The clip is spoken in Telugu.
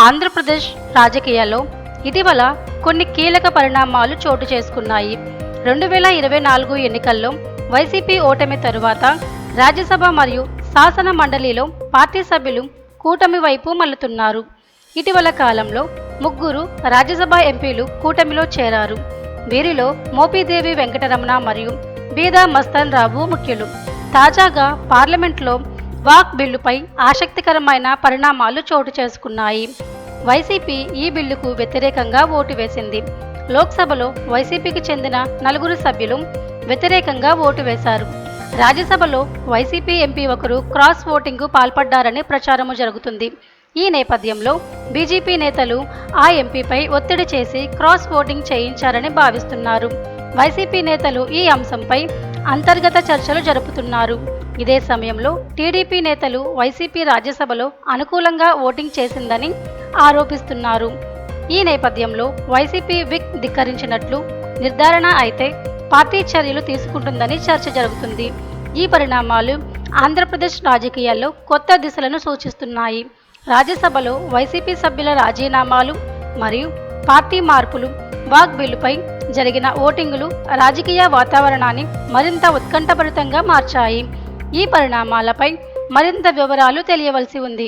ఆంధ్రప్రదేశ్ రాజకీయాల్లో ఇటీవల కొన్ని కీలక పరిణామాలు చోటు చేసుకున్నాయి. 2024 ఎన్నికల్లో వైసీపీ ఓటమి తరువాత రాజ్యసభ మరియు శాసన మండలిలో పార్టీ సభ్యులు కూటమి వైపు మళ్లుతున్నారు. ఇటీవల కాలంలో ముగ్గురు రాజ్యసభ ఎంపీలు కూటమిలో చేరారు. వీరిలో మోపిదేవి వెంకటరమణ మరియు బీదా మస్తాన్ రావు ముఖ్యులు. తాజాగా పార్లమెంట్లో వాక్ బిల్లుపై ఆసక్తికరమైన పరిణామాలు చోటు చేసుకున్నాయి. వైసీపీ ఈ బిల్లుకు వ్యతిరేకంగా ఓటు వేసింది. లోక్సభలో వైసీపీకి చెందిన 4 సభ్యులు వ్యతిరేకంగా ఓటు వేశారు. రాజ్యసభలో వైసీపీ ఎంపీ ఒకరు క్రాస్ ఓటింగ్కు పాల్పడ్డారని ప్రచారము జరుగుతుంది. ఈ నేపథ్యంలో బీజేపీ నేతలు ఆ ఎంపీపై ఒత్తిడి చేసి క్రాస్ ఓటింగ్ చేయించారని భావిస్తున్నారు. వైసీపీ నేతలు ఈ అంశంపై అంతర్గత చర్చలు జరుపుతున్నారు. ఇదే సమయంలో టీడీపీ నేతలు వైసీపీ రాజ్యసభలో అనుకూలంగా ఓటింగ్ చేసిందని ఆరోపిస్తున్నారు. ఈ నేపథ్యంలో వైసీపీ విప్ ధిక్కరించినట్లు నిర్ధారణ అయితే పార్టీ చర్యలు తీసుకుంటుందని చర్చ జరుగుతుంది. ఈ పరిణామాలు ఆంధ్రప్రదేశ్ రాజకీయాల్లో కొత్త దిశలను సూచిస్తున్నాయి. రాజ్యసభలో వైసీపీ సభ్యుల రాజీనామాలు మరియు పార్టీ మార్పులు వాక్ బిల్లుపై జరిగిన ఓటింగులు రాజకీయ వాతావరణాన్ని మరింత ఉత్కంఠభరితంగా మార్చాయి. ఈ పరిణామాలపై మరింత వివరాలు తెలియవలసి ఉంది.